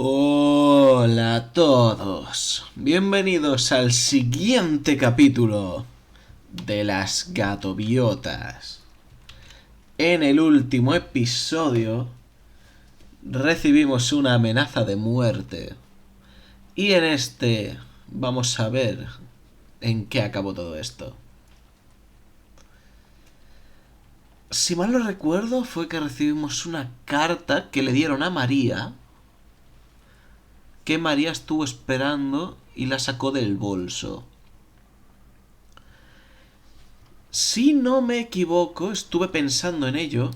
Hola a todos, bienvenidos al siguiente capítulo de las gatoviotas. En el último episodio recibimos una amenaza de muerte y en este vamos a ver en qué acabó todo esto. Si mal no recuerdo fue que recibimos una carta que le dieron a María, que María estuvo esperando y la sacó del bolso. Si no me equivoco, estuve pensando en ello.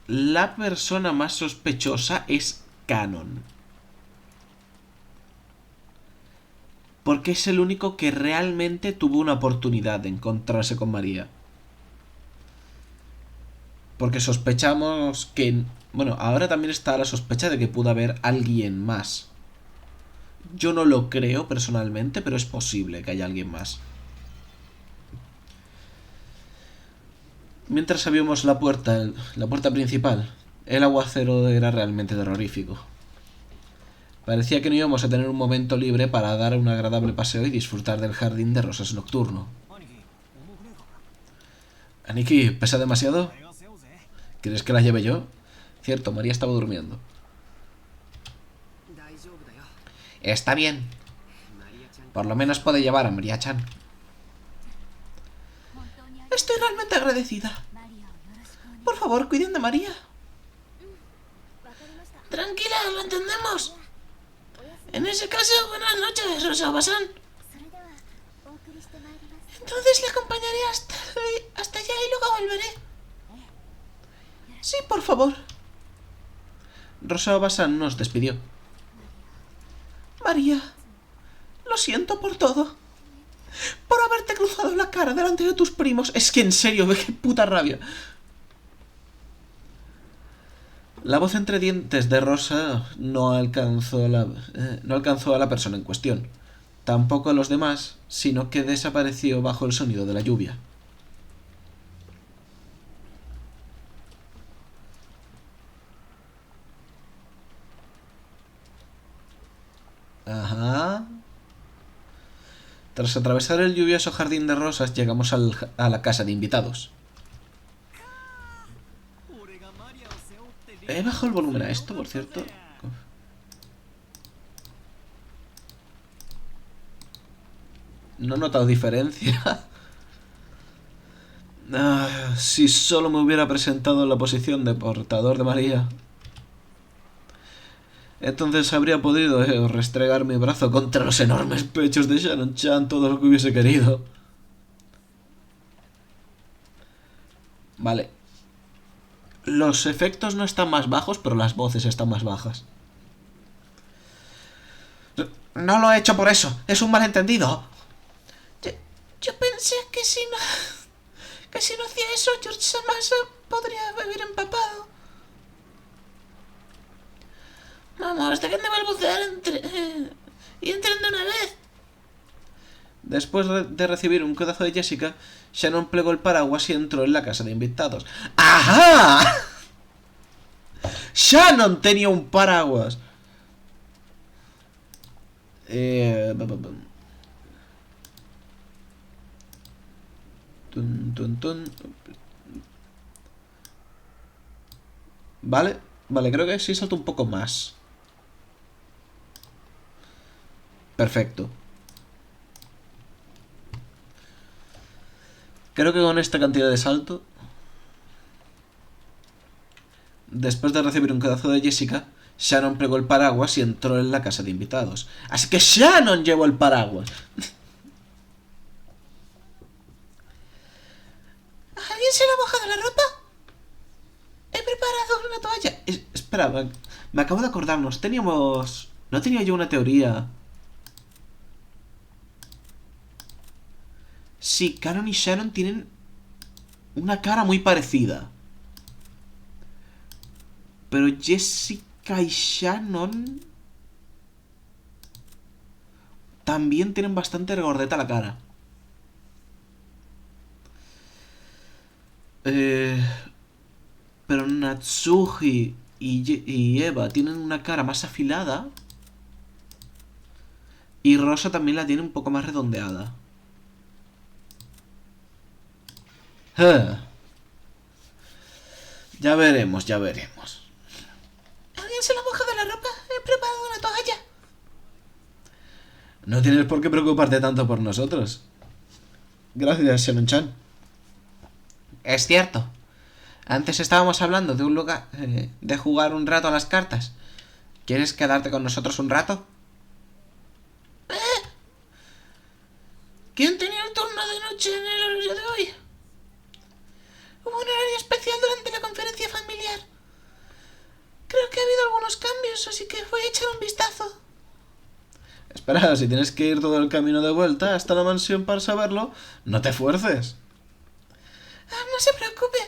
La persona más sospechosa es Canon. Porque es el único que realmente tuvo una oportunidad de encontrarse con María. Porque sospechamos que... Bueno, ahora también está la sospecha de que pudo haber alguien más. Yo no lo creo personalmente, pero es posible que haya alguien más. Mientras abrimos la puerta principal, el aguacero era realmente terrorífico. Parecía que no íbamos a tener un momento libre para dar un agradable paseo y disfrutar del jardín de rosas nocturno. Aniki, ¿pesa demasiado? ¿Quieres que la lleve yo? Cierto, María estaba durmiendo. Está bien. Por lo menos puede llevar a María-chan. Estoy realmente agradecida. Por favor, cuiden de María. Tranquila, lo entendemos. En ese caso, buenas noches, Rosa-Obasan. Entonces le acompañaré hasta allá y luego volveré. Sí, por favor. Rosa-Obasan nos despidió. María, lo siento por todo. Por haberte cruzado la cara delante de tus primos. Es que en serio, qué puta rabia. La voz entre dientes de Rosa no alcanzó a la persona en cuestión. Tampoco a los demás, sino que desapareció bajo el sonido de la lluvia. Ajá. Tras atravesar el lluvioso jardín de rosas, llegamos a la casa de invitados. He bajado el volumen a esto, por cierto. No he notado diferencia. Si solo me hubiera presentado en la posición de portador de María. Entonces habría podido restregar mi brazo contra los enormes pechos de Shannon-chan todo lo que hubiese querido. Vale. Los efectos no están más bajos, pero las voces están más bajas. No lo he hecho por eso, es un malentendido. Yo pensé que si no hacía eso, George-sama podría vivir empapado. Vamos, dejen de balbucear y entren de una vez. Después de recibir un codazo de Jessica, Shannon plegó el paraguas y entró en la casa de invitados. ¡Ajá! Shannon tenía un paraguas. Vale, creo que sí salto un poco más. Perfecto. Creo que con esta cantidad de salto, después de recibir un codazo de Jessica, Shannon plegó el paraguas y entró en la casa de invitados. Así que Shannon llevó el paraguas. ¿Alguien se le ha mojado la ropa? He preparado una toalla. Espera, me acabo de acordarnos. ¿No tenía yo una teoría? Sí, Canon y Shannon tienen una cara muy parecida. Pero Jessica y Shannon también tienen bastante regordeta la cara. Pero Natsuhi y Eva tienen una cara más afilada. Y Rosa también la tiene un poco más redondeada. Ya veremos, ya veremos. ¿Alguien se le ha mojado la ropa? He preparado una toalla. No tienes por qué preocuparte tanto por nosotros. Gracias, Sharon-chan. Es cierto. Antes estábamos hablando de un lugar... de jugar un rato a las cartas. ¿Quieres quedarte con nosotros un rato? ¿Quién tenía el turno de noche en el horario de hoy? Hubo un horario especial durante la conferencia familiar. Creo que ha habido algunos cambios, así que voy a echar un vistazo. Espera, si tienes que ir todo el camino de vuelta hasta la mansión para saberlo, no te fuerces. No se preocupe.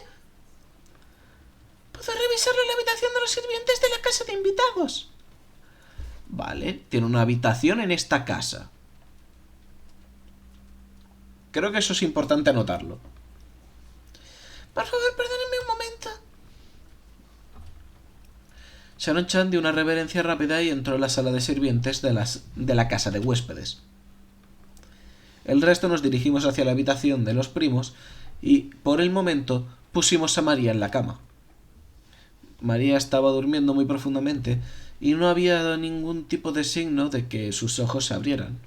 Puedo revisarlo en la habitación de los sirvientes de la casa de invitados. Vale, tiene una habitación en esta casa. Creo que eso es importante anotarlo. Por favor, perdónenme un momento. Sharon-chan dio una reverencia rápida y entró en la sala de sirvientes de la casa de huéspedes. El resto nos dirigimos hacia la habitación de los primos y, por el momento, pusimos a María en la cama. María estaba durmiendo muy profundamente y no había ningún tipo de signo de que sus ojos se abrieran.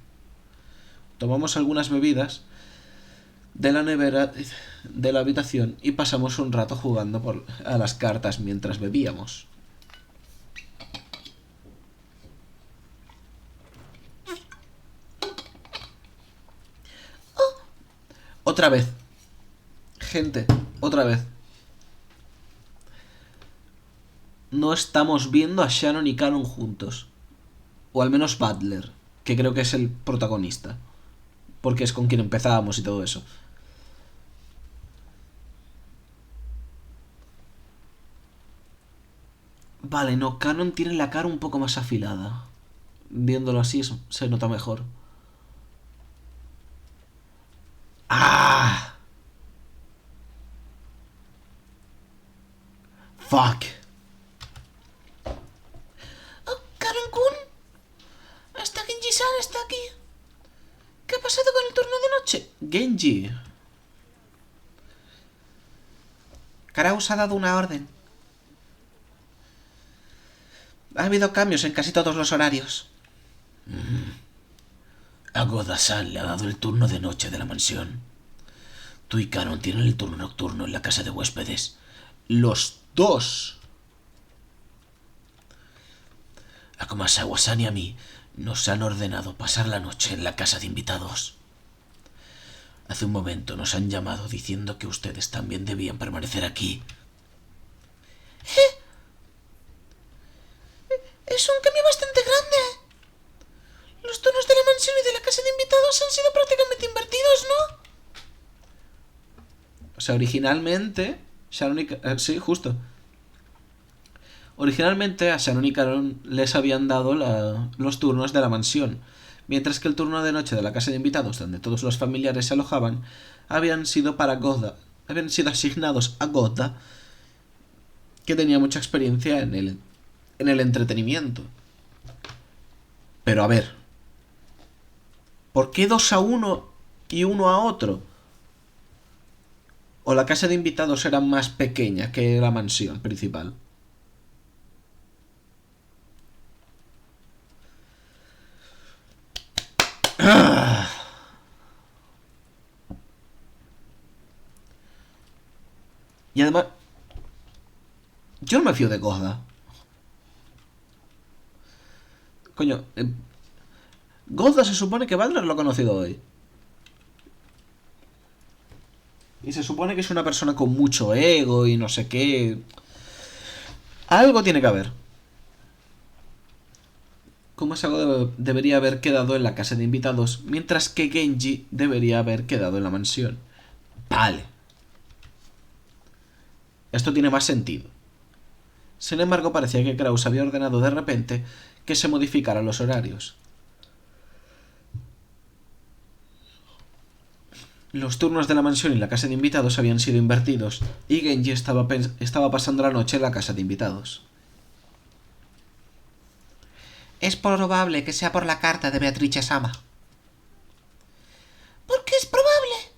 Tomamos algunas bebidas de la nevera de la habitación y pasamos un rato jugando a las cartas mientras bebíamos. Otra vez. Gente, otra vez. No estamos viendo a Shannon y Canon juntos. O al menos Butler, que creo que es el protagonista. Porque es con quien empezábamos y todo eso. Vale, no, Canon tiene la cara un poco más afilada. Viéndolo así se nota mejor. ¡Ah! ¡Fuck! Oh, Karen-kun. Hasta Genji-san está aquí. ¿Qué ha pasado con el turno de noche? Genji. Kraus ha dado una orden. Ha habido cambios en casi todos los horarios. A Goda-san le ha dado el turno de noche de la mansión. Tú y Canon tienen el turno nocturno en la casa de huéspedes. Los dos. A Komasawa-san y a mí nos han ordenado pasar la noche en la casa de invitados. Hace un momento nos han llamado diciendo que ustedes también debían permanecer aquí. Es un cambio bastante grande. Los turnos de la mansión y de la casa de invitados han sido prácticamente invertidos, ¿no? O sea, originalmente... Sharon y... sí, justo. Originalmente a Sharon y Caron les habían dado los turnos de la mansión, mientras que el turno de noche de la casa de invitados, donde todos los familiares se alojaban, habían sido asignados a Goda, que tenía mucha experiencia en el entretenimiento. Pero a ver, ¿por qué 2 a 1 y 1 a otro? ¿O la casa de invitados era más pequeña que la mansión principal? Y además, yo no me fío de Goda. Coño, Goda se supone que Butler lo ha conocido hoy. Y se supone que es una persona con mucho ego y no sé qué. Algo tiene que haber. Kumasago debería haber quedado en la casa de invitados, mientras que Genji debería haber quedado en la mansión. Vale. Esto tiene más sentido. Sin embargo, parecía que Kraus había ordenado de repente que se modificaran los horarios. Los turnos de la mansión y la casa de invitados habían sido invertidos, y Genji estaba pasando la noche en la casa de invitados. Es probable que sea por la carta de Beatrice Sama. ¿Por qué es probable?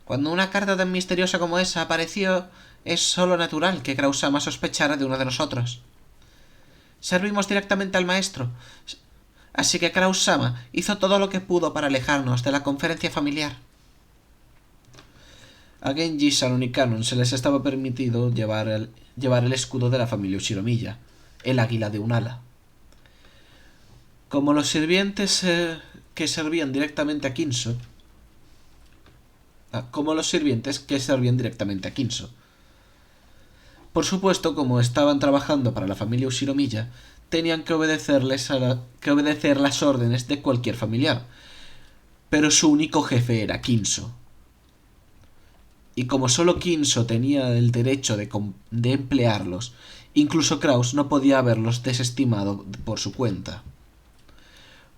Cuando una carta tan misteriosa como esa apareció, es solo natural que Kraus-sama sospechara de uno de nosotros. Servimos directamente al maestro, así que Kraus-sama hizo todo lo que pudo para alejarnos de la conferencia familiar. A Genji, Sharon y Kanon se les estaba permitido llevar el escudo de la familia Ushiromiya, el águila de un ala. Como los sirvientes que servían directamente a Kinso, Por supuesto, como estaban trabajando para la familia Ushiromiya, tenían que obedecer las órdenes de cualquier familiar, pero su único jefe era Kinso. Y como solo Kinso tenía el derecho de emplearlos, incluso Kraus no podía haberlos desestimado por su cuenta.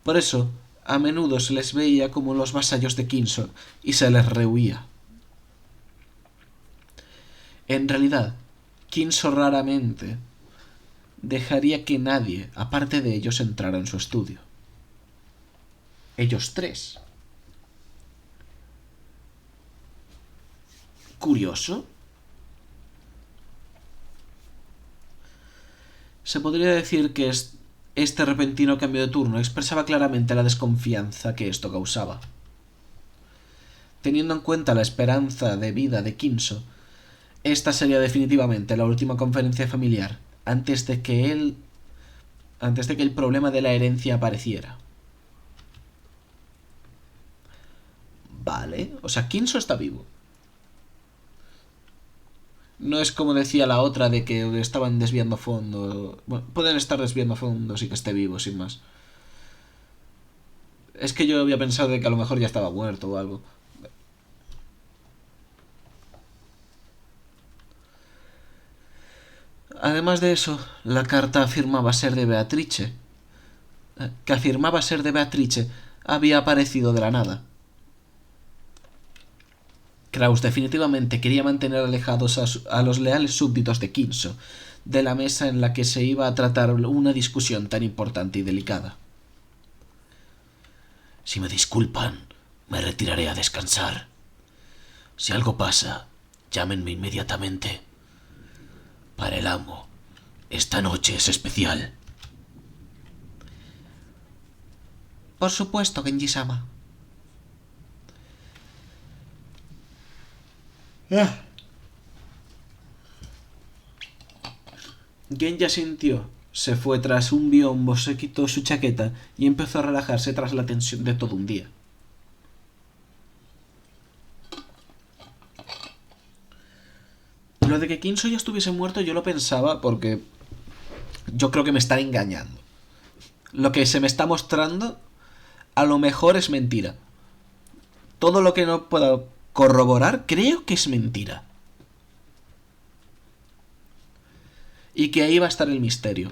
Por eso, a menudo se les veía como los vasallos de Kinso y se les rehuía. En realidad, Kinso raramente dejaría que nadie, aparte de ellos, entrara en su estudio. Ellos tres. Curioso. Se podría decir que este repentino cambio de turno expresaba claramente la desconfianza que esto causaba. Teniendo en cuenta la esperanza de vida de Kinso, esta sería definitivamente la última conferencia familiar antes de que el problema de la herencia apareciera. Vale, o sea, Kinso está vivo. No es como decía la otra de que estaban desviando fondos. Bueno, pueden estar desviando fondos y que esté vivo, sin más. Es que yo había pensado de que a lo mejor ya estaba muerto o algo. Además de eso, la carta afirmaba ser de Beatrice. Que afirmaba ser de Beatrice había aparecido de la nada. Kraus definitivamente quería mantener alejados a los leales súbditos de Kinso de la mesa en la que se iba a tratar una discusión tan importante y delicada. Si me disculpan, me retiraré a descansar. Si algo pasa, llámenme inmediatamente. Para el amo, esta noche es especial. Por supuesto, Genji-sama. Genji asintió, se fue tras un biombo, se quitó su chaqueta y empezó a relajarse tras la tensión de todo un día. Lo de que Kinso ya estuviese muerto yo lo pensaba porque yo creo que me están engañando. Lo que se me está mostrando a lo mejor es mentira. Todo lo que no pueda corroborar creo que es mentira. Y que ahí va a estar el misterio.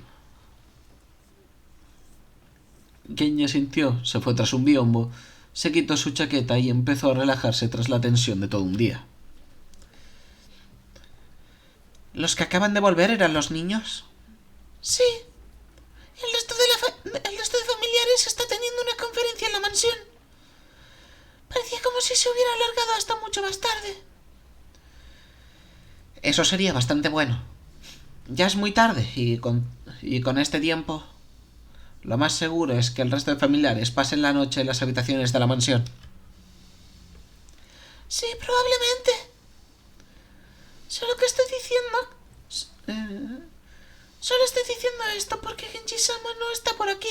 Genji sintió, se fue tras un biombo, se quitó su chaqueta y empezó a relajarse tras la tensión de todo un día. ¿Los que acaban de volver eran los niños? Sí. El resto de familiares está teniendo una conferencia en la mansión. Parecía como si se hubiera alargado hasta mucho más tarde. Eso sería bastante bueno. Ya es muy tarde y con este tiempo, lo más seguro es que el resto de familiares pasen la noche en las habitaciones de la mansión. Sí, probablemente. Solo estoy diciendo esto porque Genji-sama no está por aquí.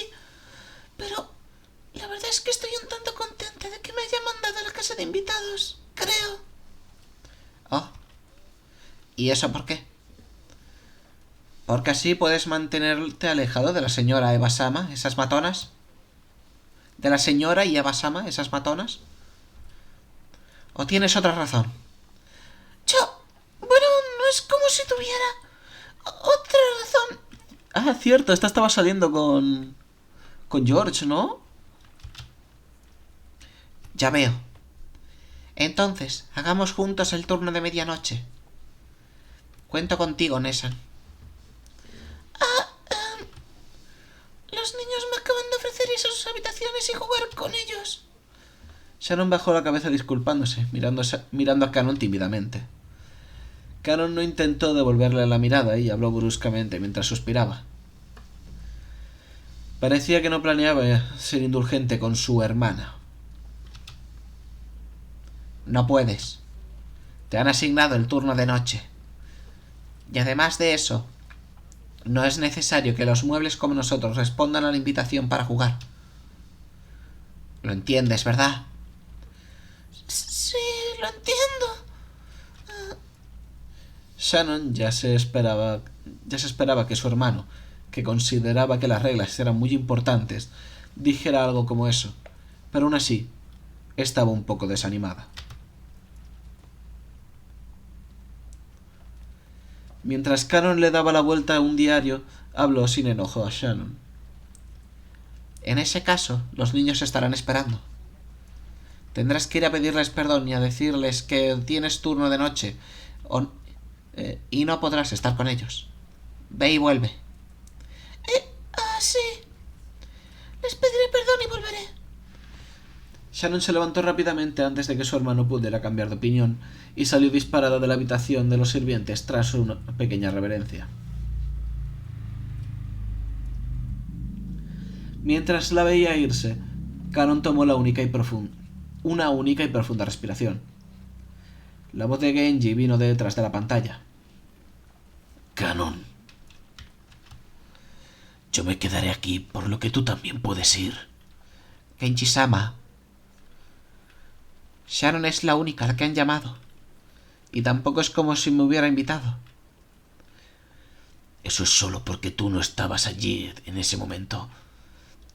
Pero la verdad es que estoy un tanto contenta de que me haya mandado a la casa de invitados, creo. Oh. ¿Y eso por qué? Porque así puedes mantenerte alejado de la señora Eva-sama, esas matonas. ¿De la señora y Eva-sama, esas matonas? ¿O tienes otra razón? Bueno, no es como si tuviera otra razón. Ah, cierto, esta estaba saliendo con George, ¿no? Ya veo. Entonces, hagamos juntos el turno de medianoche. Cuento contigo, Nessan. Lo los niños me acaban de ofrecer irse a sus habitaciones y jugar con ellos. Shannon bajó la cabeza disculpándose, mirando a Cannon tímidamente. Cannon no intentó devolverle la mirada y habló bruscamente mientras suspiraba. Parecía que no planeaba ser indulgente con su hermana. No puedes. Te han asignado el turno de noche. Y además de eso, no es necesario que los muebles como nosotros respondan a la invitación para jugar. Lo entiendes, ¿verdad? Sí, lo entiendo. Shannon ya se esperaba que su hermano, que consideraba que las reglas eran muy importantes, dijera algo como eso, pero aún así estaba un poco desanimada. Mientras Cannon le daba la vuelta a un diario, habló sin enojo a Shannon. En ese caso, los niños estarán esperando. Tendrás que ir a pedirles perdón y a decirles que tienes turno de noche y no podrás estar con ellos. Ve y vuelve. Sí. Les pediré perdón y volveré. Shannon se levantó rápidamente antes de que su hermano pudiera cambiar de opinión y salió disparada de la habitación de los sirvientes tras una pequeña reverencia. Mientras la veía irse, Cannon tomó una única y profunda respiración. La voz de Genji vino de detrás de la pantalla. Cannon, yo me quedaré aquí por lo que tú también puedes ir. Genji-sama. Shannon es la única a la que han llamado. Y tampoco es como si me hubiera invitado. Eso es solo porque tú no estabas allí en ese momento.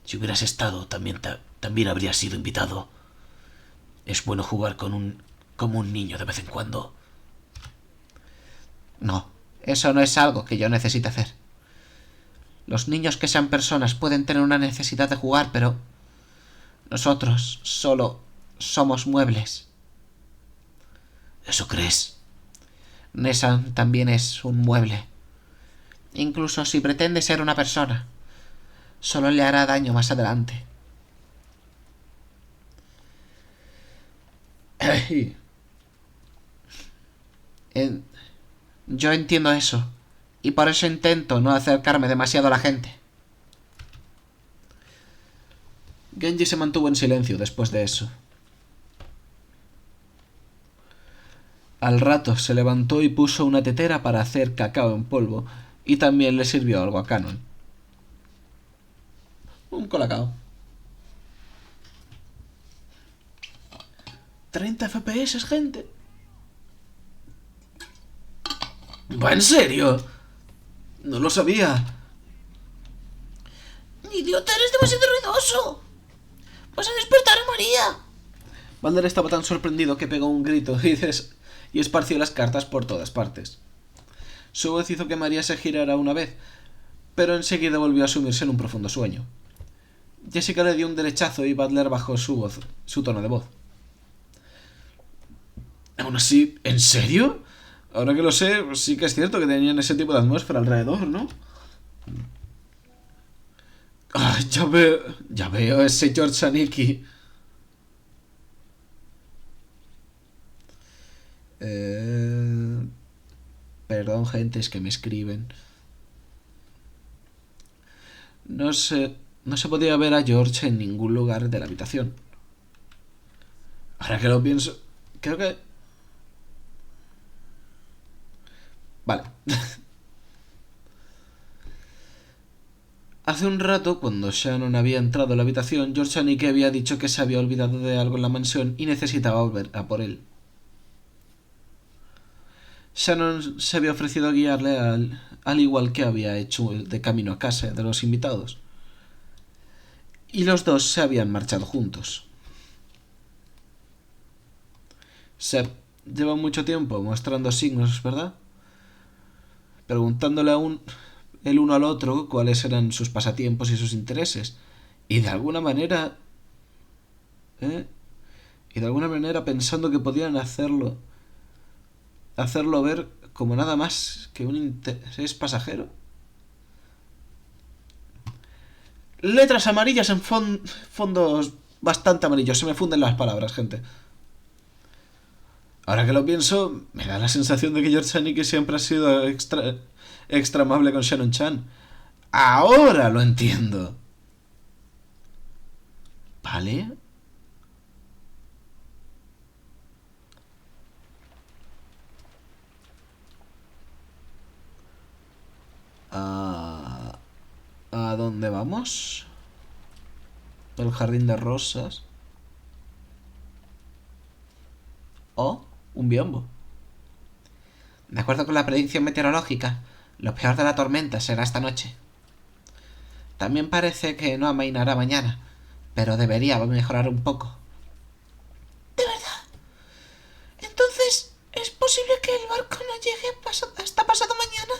Si hubieras estado, también habrías sido invitado. Es bueno jugar como un niño de vez en cuando. No, eso no es algo que yo necesite hacer. Los niños que sean personas pueden tener una necesidad de jugar, pero nosotros solo somos muebles. ¿Eso crees? Nessan también es un mueble. Incluso si pretende ser una persona, solo le hará daño más adelante. Yo entiendo eso, y por eso intento no acercarme demasiado a la gente. Genji se mantuvo en silencio después de eso. Al rato se levantó y puso una tetera para hacer cacao en polvo, y también le sirvió algo a Cannon. Un colacao. 30 FPS, gente. ¿Va en serio? No lo sabía. ¡Idiota, eres demasiado ruidoso! ¡Vas a despertar a María! Balder estaba tan sorprendido que pegó un grito y esparció las cartas por todas partes. Su voz hizo que María se girara una vez, pero enseguida volvió a sumirse en un profundo sueño. Jessica le dio un derechazo y Butler bajó su tono de voz. Aún así, ¿en serio? Ahora que lo sé, sí que es cierto que tenían ese tipo de atmósfera alrededor, ¿no? Ah, ya veo ese George Aniki. Perdón, gente, es que me escriben. No se podía ver a George en ningún lugar de la habitación. Ahora que lo pienso, creo que... Vale. Hace un rato, cuando Shannon había entrado a la habitación, George Aniki había dicho que se había olvidado de algo en la mansión y necesitaba volver a por él. Shannon se había ofrecido a guiarle al igual que había hecho de camino a casa de los invitados. Y los dos se habían marchado juntos. Seb lleva mucho tiempo mostrando signos, ¿verdad? Preguntándole el uno al otro cuáles eran sus pasatiempos y sus intereses. Y de alguna manera... Y de alguna manera pensando que podían hacerlo ver como nada más que un interés pasajero. letras amarillas en fondos bastante amarillos. Se me funden las palabras, gente. Ahora que lo pienso, me da la sensación de que George Zanicki siempre ha sido extra amable con Shannon Chan. Ahora lo entiendo. ¿Vale? ¿A dónde vamos? El jardín de rosas. Oh, un biombo. De acuerdo con la predicción meteorológica, lo peor de la tormenta será esta noche. También parece que no amainará mañana, pero debería mejorar un poco. ¿De verdad? Entonces, ¿es posible que el barco no llegue hasta pasado mañana?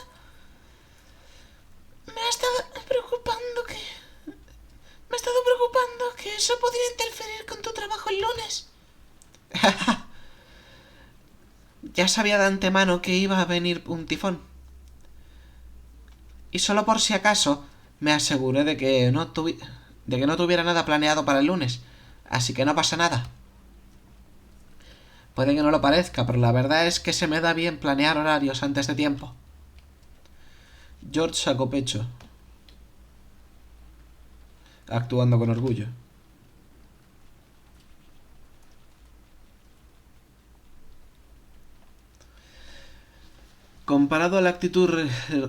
Me ha estado preocupando que eso podría interferir con tu trabajo el lunes. Ya sabía de antemano que iba a venir un tifón. Y solo por si acaso me aseguré de que no tuviera nada planeado para el lunes. Así que no pasa nada. Puede que no lo parezca, pero la verdad es que se me da bien planear horarios antes de tiempo. George sacó pecho, actuando con orgullo. Comparado a la actitud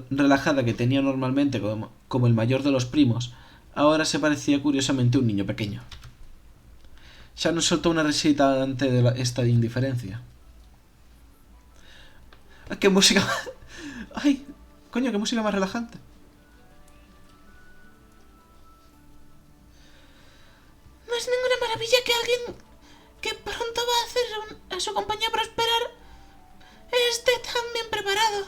relajada que tenía normalmente como el mayor de los primos, ahora se parecía curiosamente a un niño pequeño. Shannon soltó una risita ante esta indiferencia. ¡Qué música! ¡Ay! Coño, qué música más relajante. No es ninguna maravilla que alguien que pronto va a hacer a su compañía prosperar esté tan bien preparado.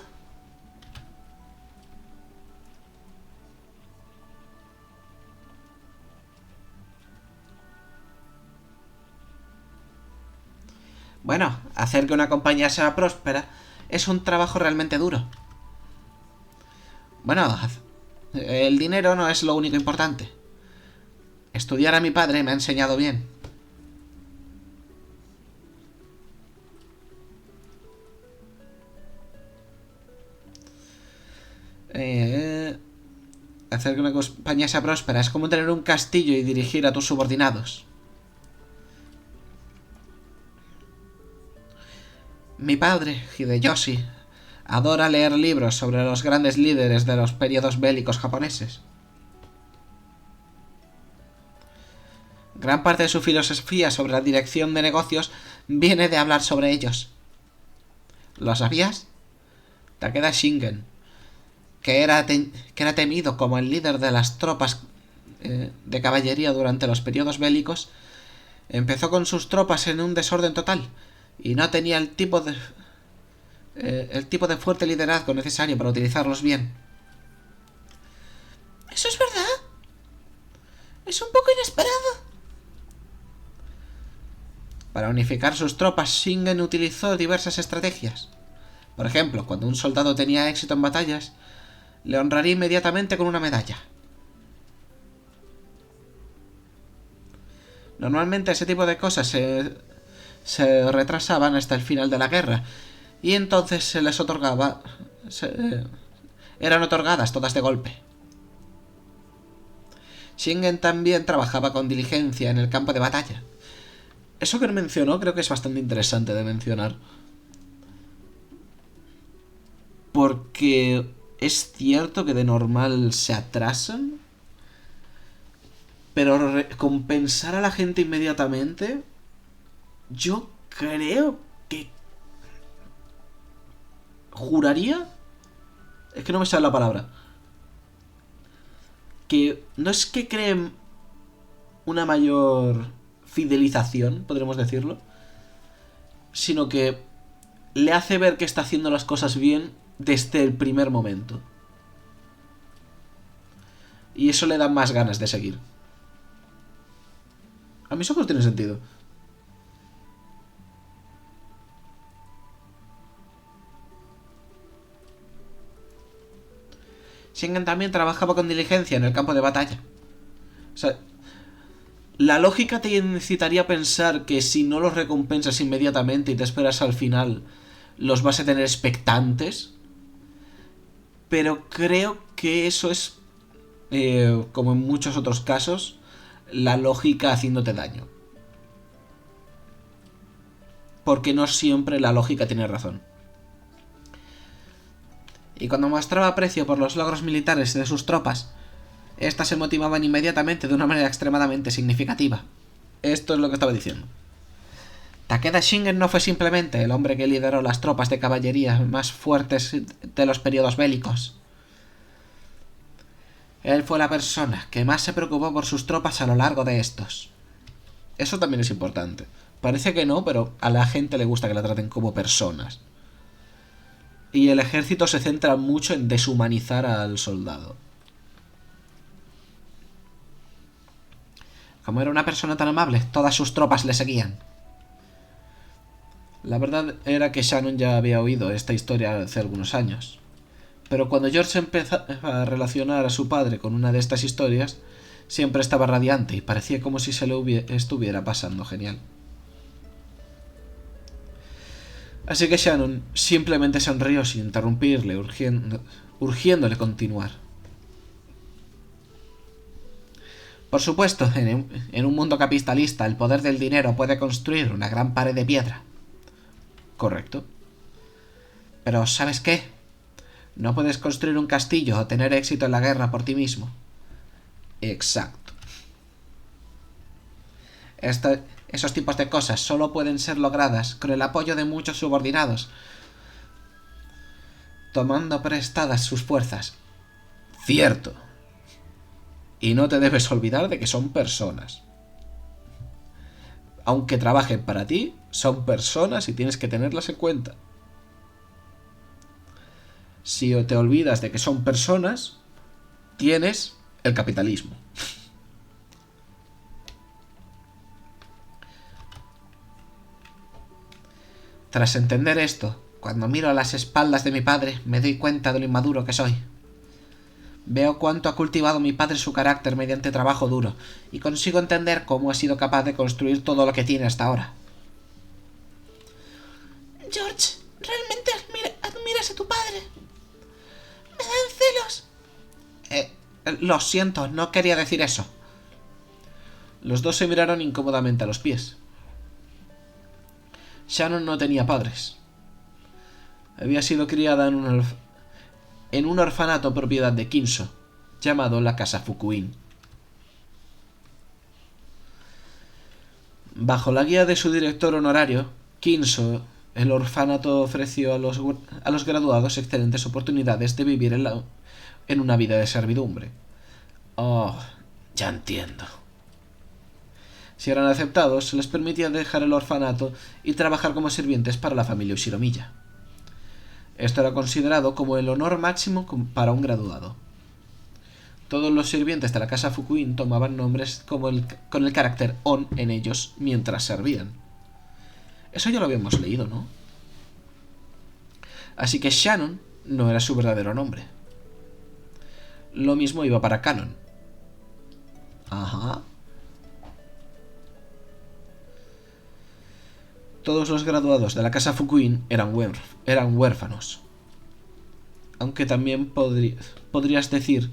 Bueno, hacer que una compañía sea próspera es un trabajo realmente duro. Bueno, el dinero no es lo único importante. Estudiar a mi padre me ha enseñado bien. Hacer que una compañía sea próspera es como tener un castillo y dirigir a tus subordinados. Mi padre, Hideyoshi, adora leer libros sobre los grandes líderes de los periodos bélicos japoneses. Gran parte de su filosofía sobre la dirección de negocios viene de hablar sobre ellos. ¿Lo sabías? Takeda Shingen, que era temido como el líder de las tropas de caballería durante los periodos bélicos, empezó con sus tropas en un desorden total y no tenía el tipo de fuerte liderazgo necesario para utilizarlos bien. ¿Eso es verdad? Es un poco inesperado. Para unificar sus tropas, Shingen utilizó diversas estrategias. Por ejemplo, cuando un soldado tenía éxito en batallas, le honraría inmediatamente con una medalla. Normalmente ese tipo de cosas se retrasaban hasta el final de la guerra, y entonces se les otorgaba... eran otorgadas todas de golpe. Shingen también trabajaba con diligencia en el campo de batalla. Eso que mencionó creo que es bastante interesante de mencionar. Porque es cierto que de normal se atrasan, pero recompensar a la gente inmediatamente, yo creo que... juraría... es que no me sale la palabra. Que no es que creen una mayor fidelización, podríamos decirlo, sino que le hace ver que está haciendo las cosas bien desde el primer momento. Y eso le da más ganas de seguir. A mis ojos tiene sentido. Shingen también trabajaba con diligencia en el campo de batalla. O sea, la lógica te incitaría a pensar que si no los recompensas inmediatamente y te esperas al final, los vas a tener expectantes. Pero creo que eso es, como en muchos otros casos, la lógica haciéndote daño. Porque no siempre la lógica tiene razón. Y cuando mostraba aprecio por los logros militares de sus tropas, estas se motivaban inmediatamente de una manera extremadamente significativa. Esto es lo que estaba diciendo. Takeda Shingen no fue simplemente el hombre que lideró las tropas de caballería más fuertes de los periodos bélicos. Él fue la persona que más se preocupó por sus tropas a lo largo de estos. Eso también es importante. Parece que no, pero a la gente le gusta que la traten como personas. Y el ejército se centra mucho en deshumanizar al soldado. Como era una persona tan amable, todas sus tropas le seguían. La verdad era que Shannon ya había oído esta historia hace algunos años. Pero cuando George empezó a relacionar a su padre con una de estas historias, siempre estaba radiante y parecía como si se le estuviera pasando genial. Así que Shannon simplemente sonrió sin interrumpirle, urgiéndole continuar. Por supuesto, en un mundo capitalista, el poder del dinero puede construir una gran pared de piedra. Correcto. Pero, ¿sabes qué? No puedes construir un castillo o tener éxito en la guerra por ti mismo. Exacto. Esos tipos de cosas solo pueden ser logradas con el apoyo de muchos subordinados, tomando prestadas sus fuerzas. Cierto. Y no te debes olvidar de que son personas. Aunque trabajen para ti, son personas y tienes que tenerlas en cuenta. Si te olvidas de que son personas, tienes el capitalismo. Tras entender esto, cuando miro a las espaldas de mi padre, me doy cuenta de lo inmaduro que soy. Veo cuánto ha cultivado mi padre su carácter mediante trabajo duro, y consigo entender cómo ha sido capaz de construir todo lo que tiene hasta ahora. George, realmente admiras a tu padre. Me dan celos. Lo siento, no quería decir eso. Los dos se miraron incómodamente a los pies. Shannon no tenía padres. Había sido criada en un orfanato propiedad de Kinso, llamado la Casa Fukuin. Bajo la guía de su director honorario, Kinso, el orfanato ofreció a los graduados excelentes oportunidades de vivir en una vida de servidumbre. Oh, ya entiendo. Si eran aceptados, se les permitía dejar el orfanato y trabajar como sirvientes para la familia Ushiromiya. Esto era considerado como el honor máximo para un graduado. Todos los sirvientes de la casa Fukuin tomaban nombres con el carácter on en ellos mientras servían. Eso ya lo habíamos leído, ¿no? Así que Shannon no era su verdadero nombre. Lo mismo iba para Canon. Ajá. Todos los graduados de la casa Fukuin eran huérfanos. Aunque también podrías decir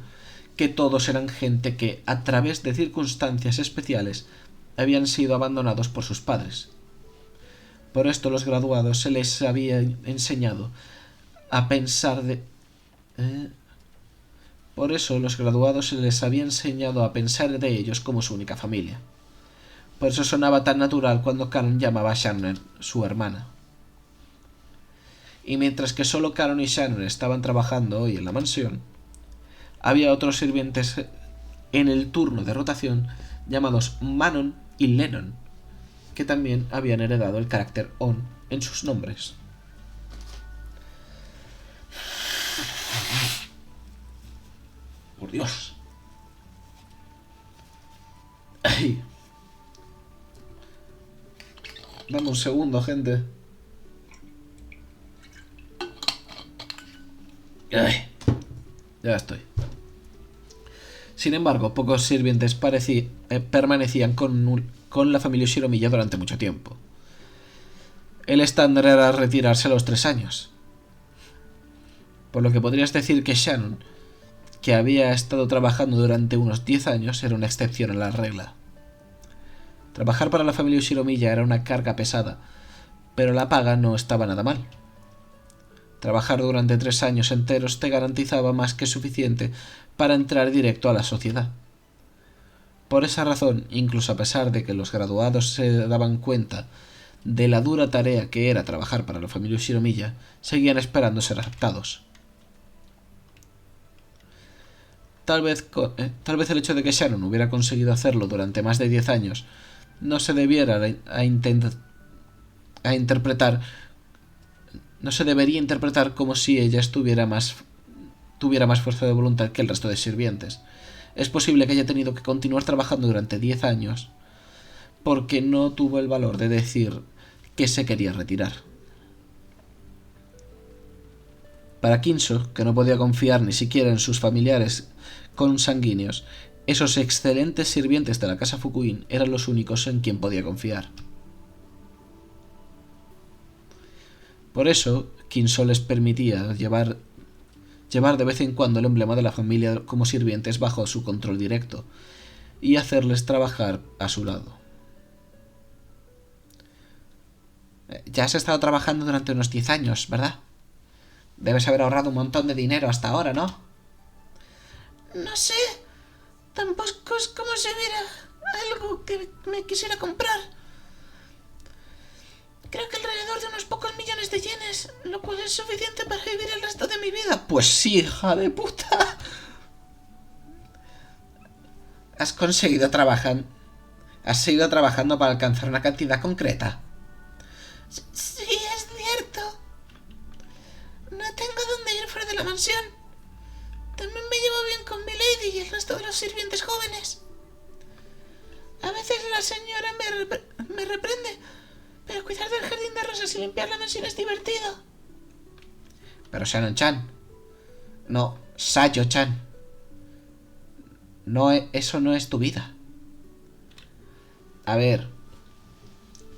que todos eran gente que, a través de circunstancias especiales, habían sido abandonados por sus padres. Por esto los graduados se les había enseñado a pensar de... Por eso los graduados se les había enseñado a pensar de ellos como su única familia. Por eso sonaba tan natural cuando Canon llamaba a Shannon su hermana. Y mientras que solo Canon y Shannon estaban trabajando hoy en la mansión, había otros sirvientes en el turno de rotación llamados Manon y Lennon, que también habían heredado el carácter on en sus nombres. Por Dios. Ay. Dame un segundo, gente. Ay. Ya estoy. Sin embargo, pocos sirvientes permanecían con la familia Shiromiya durante mucho tiempo. El estándar era retirarse a los 3 años. Por lo que podrías decir que Shannon, que había estado trabajando durante unos 10 años, era una excepción a la regla. Trabajar para la familia Shiromiya era una carga pesada, pero la paga no estaba nada mal. Trabajar durante 3 años enteros te garantizaba más que suficiente para entrar directo a la sociedad. Por esa razón, incluso a pesar de que los graduados se daban cuenta de la dura tarea que era trabajar para la familia Shiromiya, seguían esperando ser aceptados. Tal vez el hecho de que Shannon hubiera conseguido hacerlo durante más de 10 años no se debería interpretar como si ella tuviera más fuerza de voluntad que el resto de sirvientes. Es posible que haya tenido que continuar trabajando durante 10 años porque no tuvo el valor de decir que se quería retirar. Para Kinso, que no podía confiar ni siquiera en sus familiares consanguíneos, esos excelentes sirvientes de la casa Fukuin eran los únicos en quien podía confiar. Por eso, Kinso les permitía llevar de vez en cuando el emblema de la familia como sirvientes bajo su control directo y hacerles trabajar a su lado. Ya has estado trabajando durante unos 10 años, ¿verdad? Debes haber ahorrado un montón de dinero hasta ahora, ¿no? No sé. Tampoco es como si hubiera algo que me quisiera comprar. Creo que alrededor de unos pocos millones de yenes, lo cual es suficiente para vivir el resto de mi vida. Pues sí, hija de puta. Has seguido trabajando para alcanzar una cantidad concreta. Sí, es cierto. No tengo dónde ir fuera de la mansión. También me llevo bien con Milady y el resto de los sirvientes jóvenes. A veces la señora me reprende, pero cuidar del jardín de rosas y limpiar la mansión es divertido. Pero Shannon-chan. No, Sayo-chan. No, eso no es tu vida. A ver.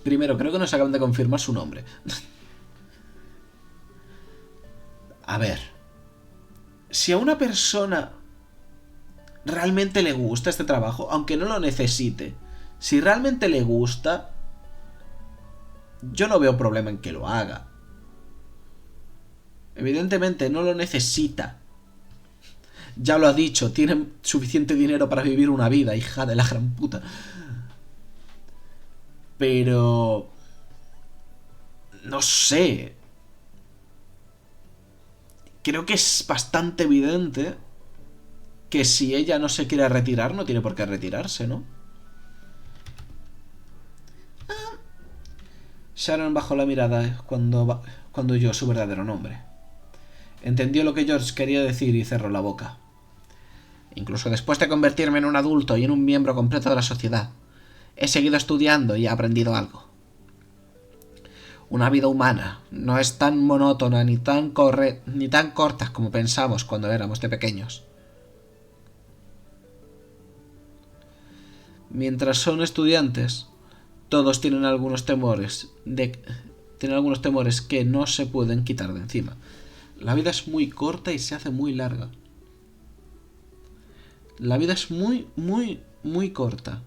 Primero, creo que nos acaban de confirmar su nombre. A ver. Si a una persona realmente le gusta este trabajo, aunque no lo necesite, si realmente le gusta, yo no veo problema en que lo haga. Evidentemente no lo necesita. Ya lo ha dicho, tiene suficiente dinero para vivir una vida, hija de la gran puta. Pero... no sé. Creo que es bastante evidente que si ella no se quiere retirar, no tiene por qué retirarse, ¿no? Sharon bajó la mirada cuando oyó su verdadero nombre. Entendió lo que George quería decir y cerró la boca. Incluso después de convertirme en un adulto y en un miembro completo de la sociedad, he seguido estudiando y he aprendido algo. Una vida humana no es tan monótona ni tan corta como pensamos cuando éramos de pequeños. Mientras son estudiantes, todos tienen algunos temores que no se pueden quitar de encima. La vida es muy corta y se hace muy larga. La vida es muy, muy, muy corta,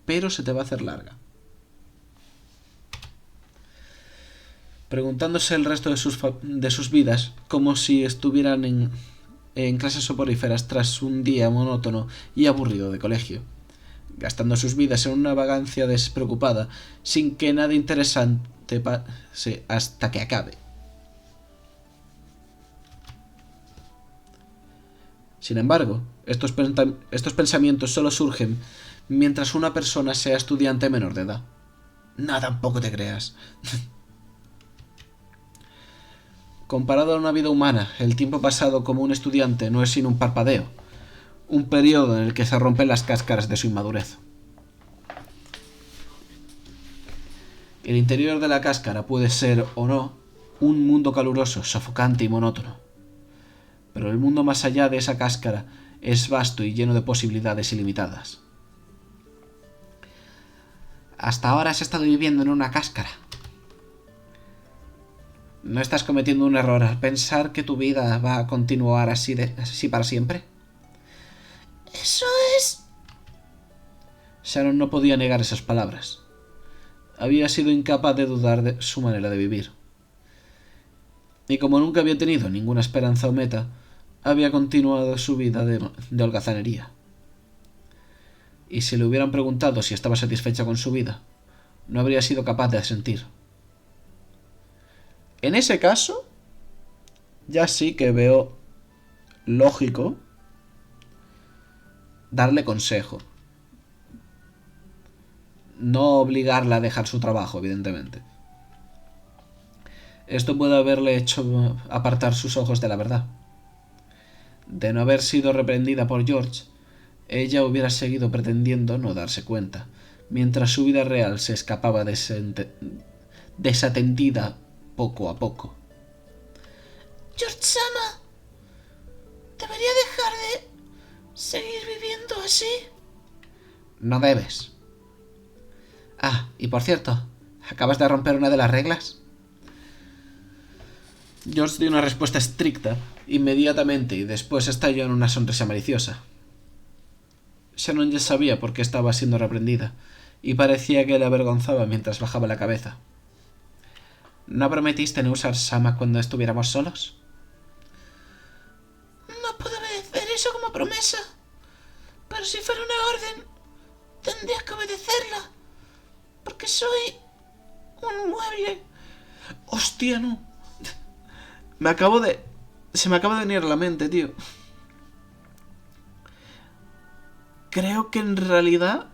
pero se te va a hacer larga. Preguntándose el resto de sus vidas como si estuvieran en clases soporíferas tras un día monótono y aburrido de colegio, gastando sus vidas en una vagancia despreocupada sin que nada interesante pase hasta que acabe. Sin embargo, estos pensamientos solo surgen mientras una persona sea estudiante menor de edad. No, tampoco te creas. Comparado a una vida humana, el tiempo pasado como un estudiante no es sino un parpadeo, un periodo en el que se rompen las cáscaras de su inmadurez. El interior de la cáscara puede ser, o no, un mundo caluroso, sofocante y monótono. Pero el mundo más allá de esa cáscara es vasto y lleno de posibilidades ilimitadas. Hasta ahora has estado viviendo en una cáscara. ¿No estás cometiendo un error al pensar que tu vida va a continuar así para siempre? Eso es... Sharon no podía negar esas palabras. Había sido incapaz de dudar de su manera de vivir. Y como nunca había tenido ninguna esperanza o meta, había continuado su vida de holgazanería. Y si le hubieran preguntado si estaba satisfecha con su vida, no habría sido capaz de asentir. En ese caso, ya sí que veo lógico darle consejo. No obligarla a dejar su trabajo, evidentemente. Esto puede haberle hecho apartar sus ojos de la verdad. De no haber sido reprendida por George, ella hubiera seguido pretendiendo no darse cuenta, mientras su vida real se escapaba desatendida poco a poco. George-sama, ¿debería dejar de seguir viviendo así? No debes. Ah, y por cierto, ¿acabas de romper una de las reglas? George dio una respuesta estricta inmediatamente y después estalló en una sonrisa maliciosa. Shannon ya sabía por qué estaba siendo reprendida y parecía que le avergonzaba mientras bajaba la cabeza. ¿No prometiste no usar Sama cuando estuviéramos solos? No puedo obedecer eso como promesa. Pero si fuera una orden, tendría que obedecerla. Porque soy un mueble. ¡Hostia, no! Se me acaba de venir a la mente, tío. Creo que en realidad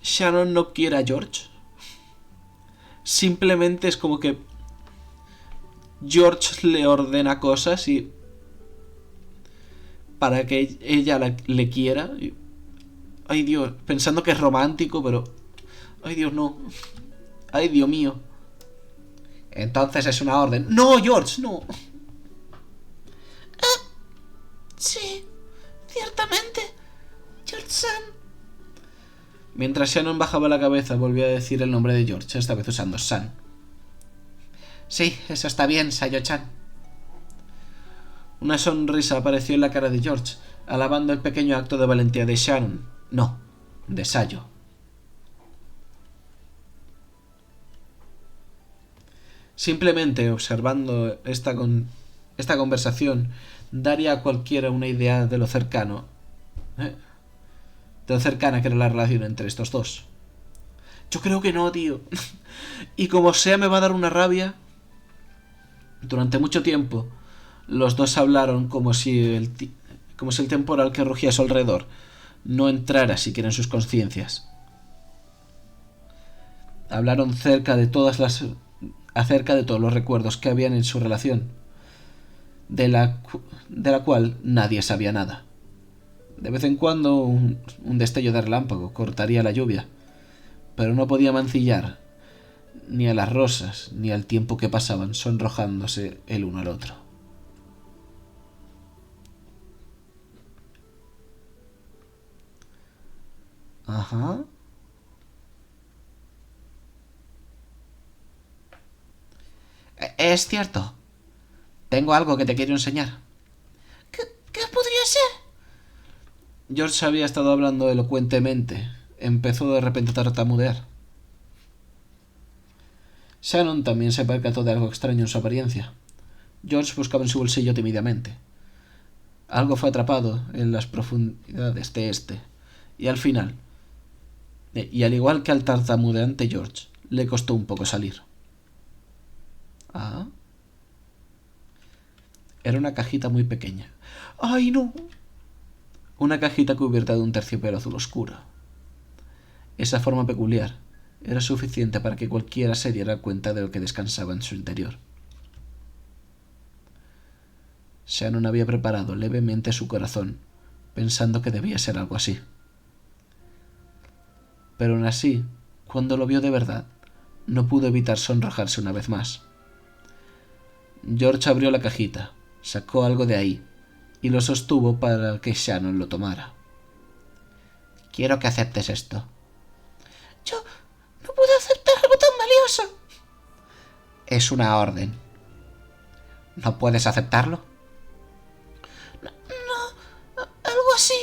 Shannon no quiere a George. Simplemente es como que George le ordena cosas y para que ella le quiera. Ay, Dios, pensando que es romántico, pero... Ay, Dios, no. Ay, Dios mío. Entonces es una orden. ¡No, George, no! Sí, ciertamente. George-san. Mientras Shannon bajaba la cabeza, volvió a decir el nombre de George, esta vez usando San. Sí, eso está bien, Sayo-chan. Una sonrisa apareció en la cara de George, alabando el pequeño acto de valentía de Shannon. No, de Sayo. Simplemente observando esta conversación daría a cualquiera una idea de lo cercana que era la relación entre estos dos. Yo creo que no, tío. Y como sea me va a dar una rabia. Durante mucho tiempo los dos hablaron como si el temporal que rugía a su alrededor no entrara siquiera en sus conciencias. Hablaron acerca de todos los recuerdos que habían en su relación, de la cual nadie sabía nada. De vez en cuando un destello de relámpago cortaría la lluvia, pero no podía mancillar ni a las rosas ni al tiempo que pasaban sonrojándose el uno al otro. Ajá. Es cierto. Tengo algo que te quiero enseñar. ¿Qué podría ser? George había estado hablando elocuentemente. Empezó de repente a tartamudear. Shannon también se percató de algo extraño en su apariencia. George buscaba en su bolsillo tímidamente. Algo fue atrapado en las profundidades de este, y al final, y al igual que al tartamudeante George, le costó un poco salir. Ah. Era una cajita muy pequeña. ¡Ay, no! Una cajita cubierta de un terciopelo azul oscuro. Esa forma peculiar era suficiente para que cualquiera se diera cuenta de lo que descansaba en su interior. Shannon había preparado levemente su corazón, pensando que debía ser algo así. Pero aún así, cuando lo vio de verdad, no pudo evitar sonrojarse una vez más. George abrió la cajita, sacó algo de ahí, y lo sostuvo para que Shannon lo tomara. Quiero que aceptes esto. Yo no puedo aceptar algo tan valioso. Es una orden. ¿No puedes aceptarlo? No, algo así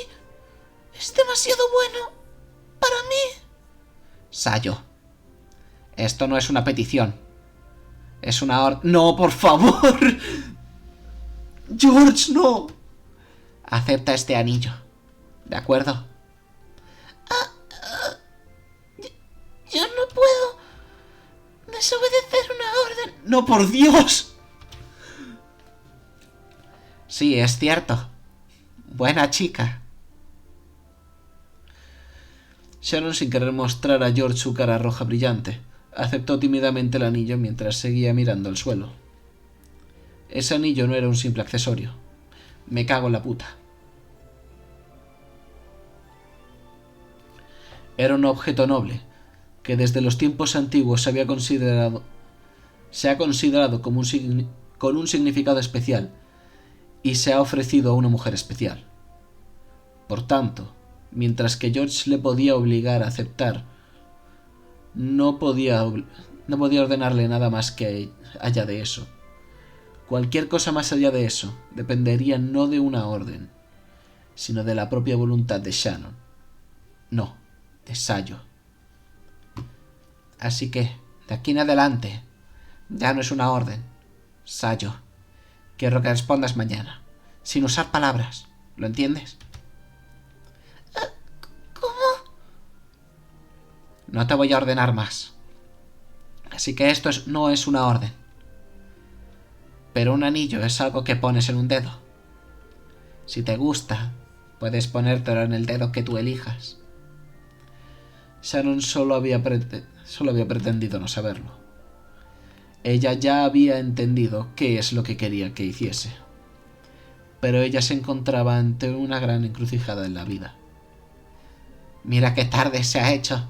es demasiado bueno para mí. Sayo, esto no es una petición. Es una orden... ¡No, por favor! ¡George, no! Acepta este anillo. ¿De acuerdo? Yo no puedo desobedecer una orden. ¡No, por Dios! Sí, es cierto. Buena chica. Shannon, sin querer mostrar a George su cara roja brillante, aceptó tímidamente el anillo mientras seguía mirando el suelo. Ese anillo no era un simple accesorio. Me cago en la puta. Era un objeto noble, que desde los tiempos antiguos se ha considerado como con un significado especial, y se ha ofrecido a una mujer especial. Por tanto, mientras que George le podía obligar a aceptar, no podía ordenarle nada más que allá de eso. Cualquier cosa más allá de eso dependería no de una orden, sino de la propia voluntad de Shannon. No, de Sayo. Así que, de aquí en adelante, ya no es una orden. Sayo, quiero que respondas mañana, sin usar palabras. ¿Lo entiendes? ¿Cómo? No te voy a ordenar más. Así que esto no es una orden. Pero un anillo es algo que pones en un dedo. Si te gusta, puedes ponértelo en el dedo que tú elijas. Shannon solo había pretendido no saberlo. Ella ya había entendido qué es lo que quería que hiciese. Pero ella se encontraba ante una gran encrucijada en la vida. Mira qué tarde se ha hecho.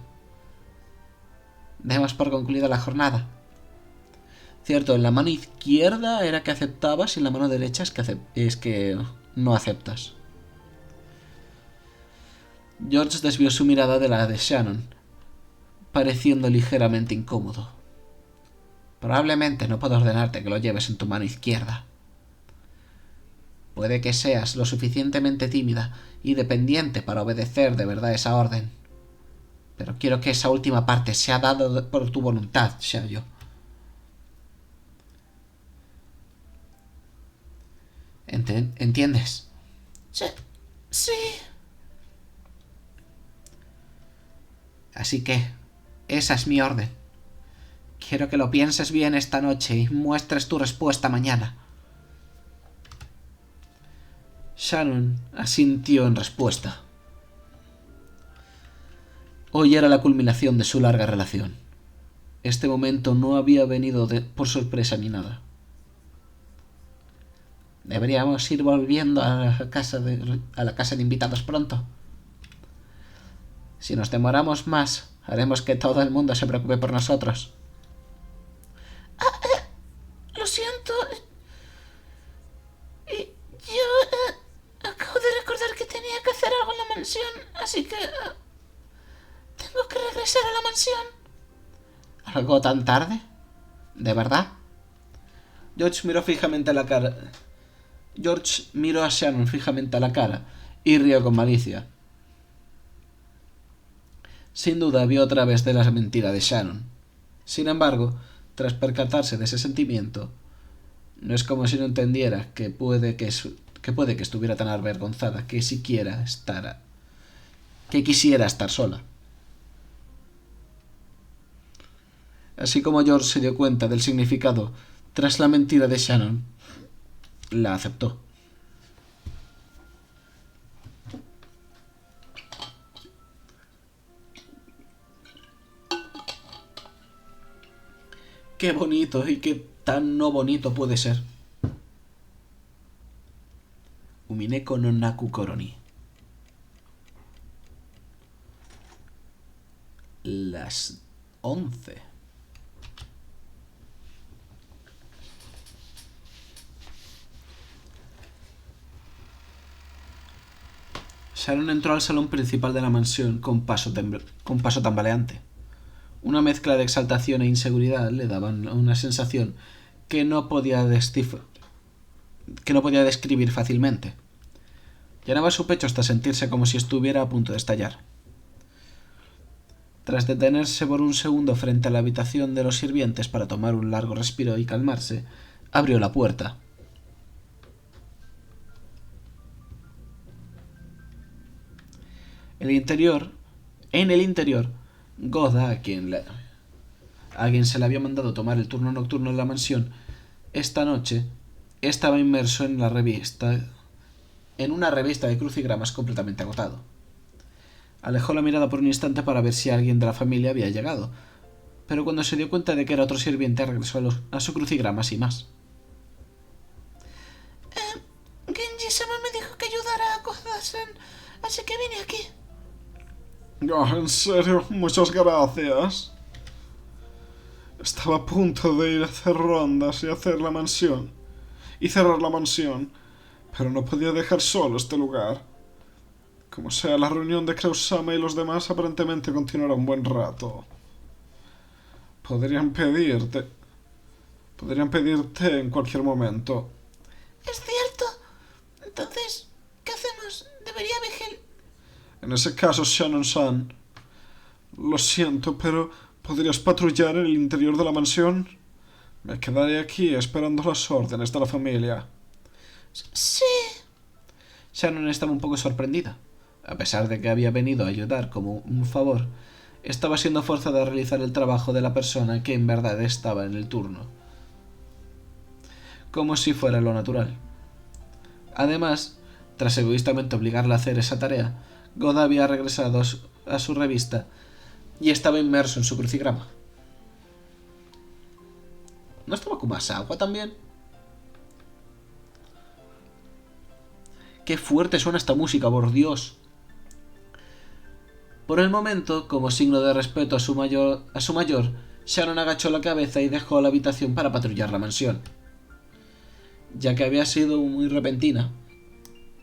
Demos por concluida la jornada. Cierto, en la mano izquierda era que aceptabas y en la mano derecha es que no aceptas. George desvió su mirada de la de Shannon, pareciendo ligeramente incómodo. Probablemente no puedo ordenarte que lo lleves en tu mano izquierda. Puede que seas lo suficientemente tímida y dependiente para obedecer de verdad esa orden. Pero quiero que esa última parte sea dada por tu voluntad, Shayo. ¿Entiendes? Sí. Así que, esa es mi orden. Quiero que lo pienses bien esta noche y muestres tu respuesta mañana. Shannon asintió en respuesta. Hoy era la culminación de su larga relación. Este momento no había venido por sorpresa ni nada. Deberíamos ir volviendo a la casa de invitados pronto. Si nos demoramos más, haremos que todo el mundo se preocupe por nosotros. Lo siento. Yo acabo de recordar que tenía que hacer algo en la mansión, así que tengo que regresar a la mansión. ¿Algo tan tarde? ¿De verdad? George miró a Shannon fijamente a la cara y rió con malicia. Sin duda vio otra vez de la mentira de Shannon. Sin embargo, tras percatarse de ese sentimiento, no es como si no entendiera que puede que estuviera tan avergonzada que quisiera estar sola. Así como George se dio cuenta del significado tras la mentira de Shannon, la aceptó. Qué bonito y qué tan no bonito puede ser. Umineko no Naku Koroni. Las 11. Sharon entró al salón principal de la mansión con paso tambaleante. Una mezcla de exaltación e inseguridad le daban una sensación que no podía describir fácilmente. Llenaba su pecho hasta sentirse como si estuviera a punto de estallar. Tras detenerse por un segundo frente a la habitación de los sirvientes para tomar un largo respiro y calmarse, abrió la puerta. En el interior, Goda, a quien se le había mandado tomar el turno nocturno en la mansión, esta noche estaba inmerso en una revista de crucigramas completamente agotado. Alejó la mirada por un instante para ver si alguien de la familia había llegado, pero cuando se dio cuenta de que era otro sirviente regresó a su crucigrama sin más. Genji-sama me dijo que ayudara a Koda-san, así que vine aquí. En serio, muchas gracias. Estaba a punto de ir a hacer rondas y hacer la mansión. Y cerrar la mansión. Pero no podía dejar solo este lugar. Como sea, la reunión de Krausama y los demás aparentemente continuará un buen rato. Podrían pedirte en cualquier momento. Es cierto. Entonces, ¿qué hacemos? ¿Debería vigilar? En ese caso, Shannon-san, lo siento, pero ¿podrías patrullar en el interior de la mansión? Me quedaré aquí esperando las órdenes de la familia. Sí. Shannon estaba un poco sorprendida. A pesar de que había venido a ayudar como un favor, estaba siendo forzada a realizar el trabajo de la persona que en verdad estaba en el turno. Como si fuera lo natural. Además, tras egoístamente obligarla a hacer esa tarea, Goda había regresado a su revista y estaba inmerso en su crucigrama. ¿No estaba Kumasawa también? ¡Qué fuerte suena esta música, por Dios! Por el momento, como signo de respeto a su mayor, Sharon agachó la cabeza y dejó la habitación para patrullar la mansión. Ya que había sido muy repentina.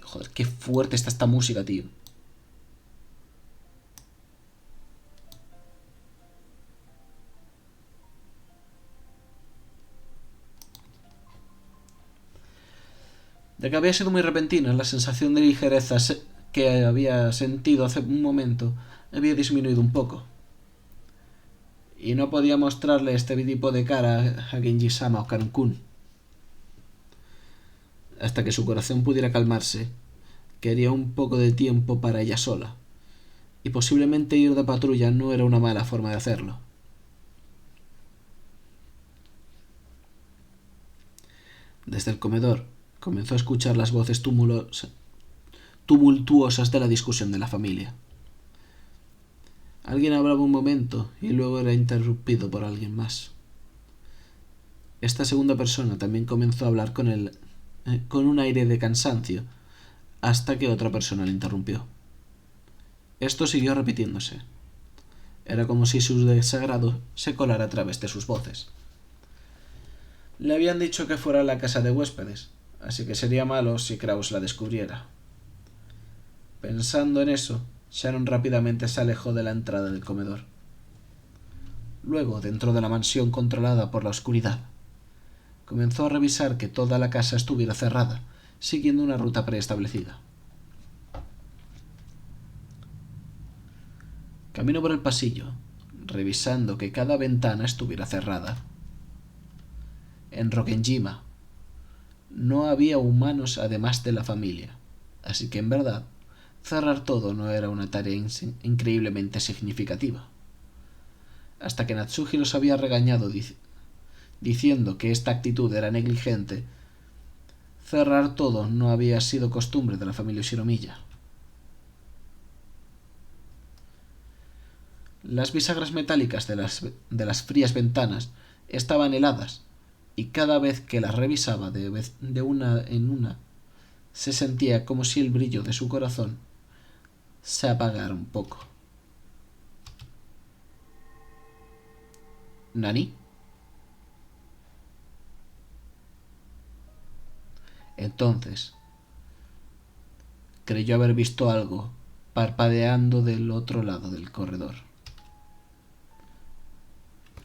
Joder, qué fuerte está esta música, tío. De que había sido muy repentina, la sensación de ligereza que había sentido hace un momento había disminuido un poco. Y no podía mostrarle este tipo de cara a Genji-sama o Karun-kun. Hasta que su corazón pudiera calmarse, quería un poco de tiempo para ella sola. Y posiblemente ir de patrulla no era una mala forma de hacerlo. Desde el comedor, comenzó a escuchar las voces tumultuosas de la discusión de la familia. Alguien hablaba un momento y luego era interrumpido por alguien más. Esta segunda persona también comenzó a hablar con un aire de cansancio, hasta que otra persona le interrumpió. Esto siguió repitiéndose. Era como si su desagrado se colara a través de sus voces. Le habían dicho que fuera a la casa de huéspedes, así que sería malo si Kraus la descubriera. Pensando en eso, Sharon rápidamente se alejó de la entrada del comedor. Luego, dentro de la mansión controlada por la oscuridad, comenzó a revisar que toda la casa estuviera cerrada, siguiendo una ruta preestablecida. Caminó por el pasillo, revisando que cada ventana estuviera cerrada. En Rokkenjima no había humanos además de la familia, así que en verdad cerrar todo no era una tarea increíblemente significativa. Hasta que Natsuki los había regañado diciendo que esta actitud era negligente, cerrar todo no había sido costumbre de la familia Shiromiya. Las bisagras metálicas de las frías ventanas estaban heladas, y cada vez que las revisaba de una en una, se sentía como si el brillo de su corazón se apagara un poco. ¿Nani? Entonces, creyó haber visto algo parpadeando del otro lado del corredor.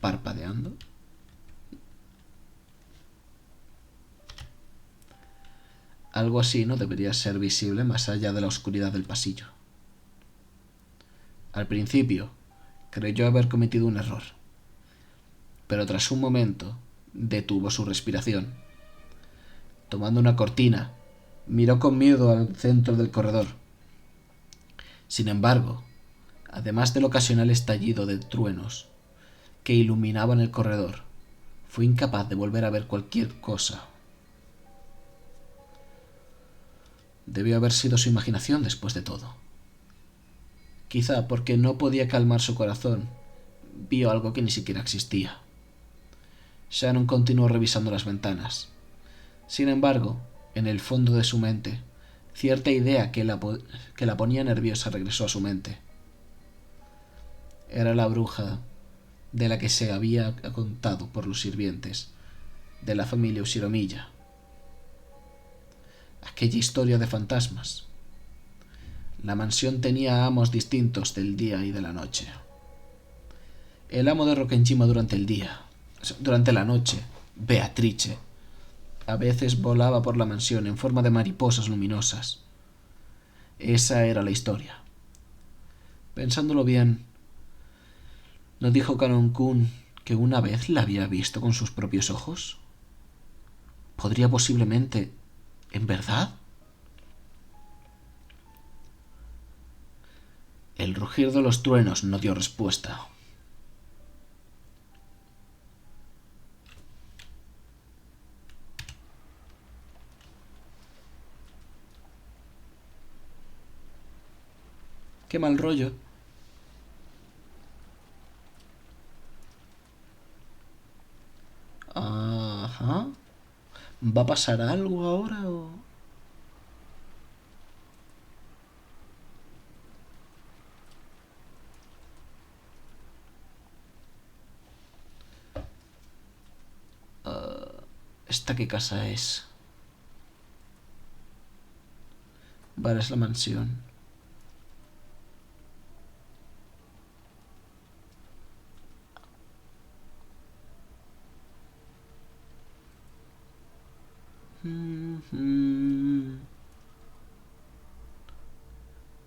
¿Parpadeando? Algo así no debería ser visible más allá de la oscuridad del pasillo. Al principio, creyó haber cometido un error, pero tras un momento detuvo su respiración. Tomando una cortina, miró con miedo al centro del corredor. Sin embargo, además del ocasional estallido de truenos que iluminaban el corredor, fue incapaz de volver a ver cualquier cosa. Debió haber sido su imaginación después de todo. Quizá porque no podía calmar su corazón, vio algo que ni siquiera existía. Shannon continuó revisando las ventanas. Sin embargo, en el fondo de su mente, cierta idea que la ponía nerviosa regresó a su mente. Era la bruja de la que se había contado por los sirvientes de la familia Ushiromilla. Aquella historia de fantasmas. La mansión tenía amos distintos del día y de la noche. El amo de Rokkenjima durante la noche, Beatrice, a veces volaba por la mansión en forma de mariposas luminosas. Esa era la historia. Pensándolo bien, ¿no dijo Kanon-kun que una vez la había visto con sus propios ojos? ¿Podría posiblemente, en verdad? El rugir de los truenos no dio respuesta. Qué mal rollo. Ajá. ¿Va a pasar algo ahora o...? ¿Esta qué casa es? Vale, es la mansión.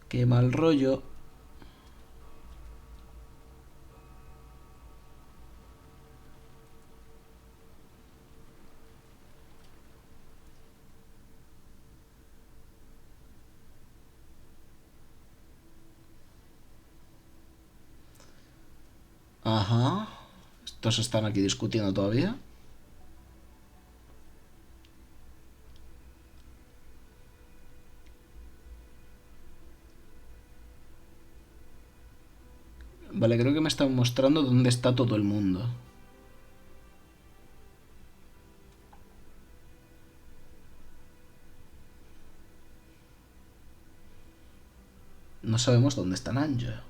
Qué mal rollo. Ajá. Estos están aquí discutiendo todavía. Vale, creo que me están mostrando dónde está todo el mundo. No sabemos dónde está Nanja.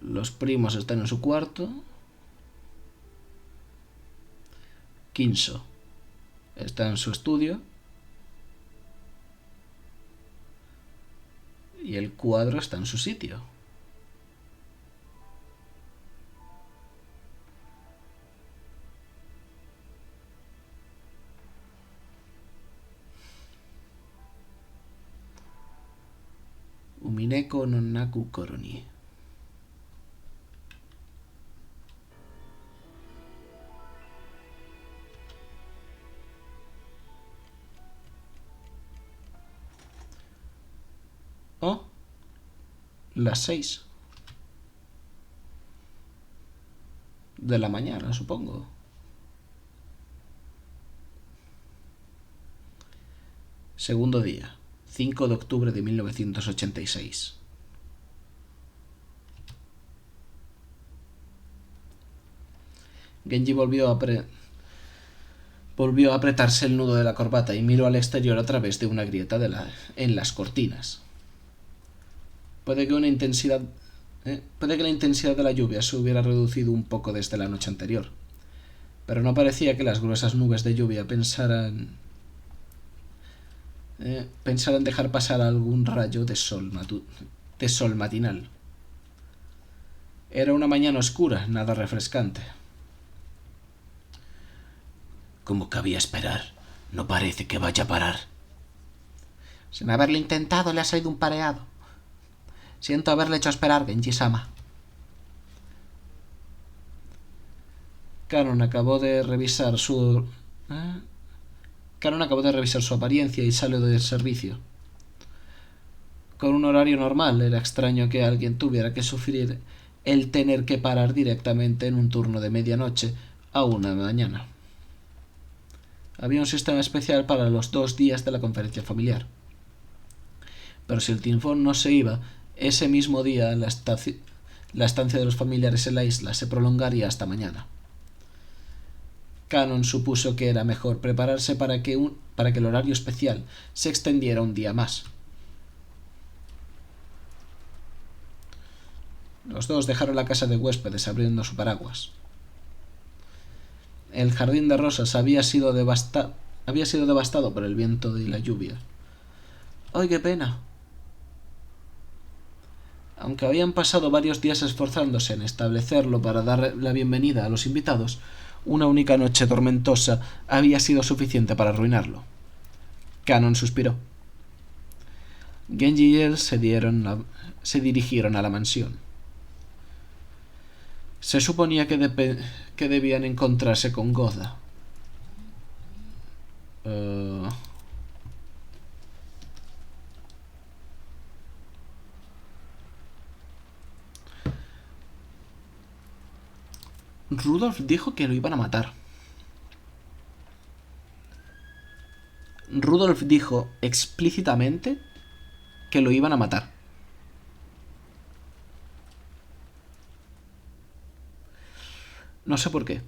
Los primos están en su cuarto. Kinso está en su estudio. Y el cuadro está en su sitio. Umineko no Naku Koroni. Oh, las 6 de la mañana, supongo. Segundo día, 5 de octubre de 1986. Genji volvió a apretarse el nudo de la corbata y miró al exterior a través de una grieta en las cortinas. Puede que la intensidad de la lluvia se hubiera reducido un poco desde la noche anterior, pero no parecía que las gruesas nubes de lluvia pensar en dejar pasar algún rayo de sol matinal. Era una mañana oscura, nada refrescante. Como cabía esperar, no parece que vaya a parar. Sin haberlo intentado, le ha salido un pareado. Siento haberle hecho esperar, Genji-sama. Canon acabó de revisar su apariencia y salió del servicio. Con un horario normal, era extraño que alguien tuviera que sufrir el tener que parar directamente en un turno de medianoche a 1 de la mañana. Había un sistema especial para los 2 días de la conferencia familiar. Pero si el tifón no se iba, ese mismo día la estancia de los familiares en la isla se prolongaría hasta mañana. Canon supuso que era mejor prepararse para que el horario especial se extendiera un día más. Los dos dejaron la casa de huéspedes abriendo su paraguas. El jardín de rosas había sido devastado por el viento y la lluvia. ¡Ay, qué pena! Aunque habían pasado varios días esforzándose en establecerlo para dar la bienvenida a los invitados, una única noche tormentosa había sido suficiente para arruinarlo. Canon suspiró. Genji y él se dirigieron a la mansión. Se suponía que debían encontrarse con Goda. Rudolf dijo que lo iban a matar. Rudolf dijo explícitamente que lo iban a matar. No sé por qué.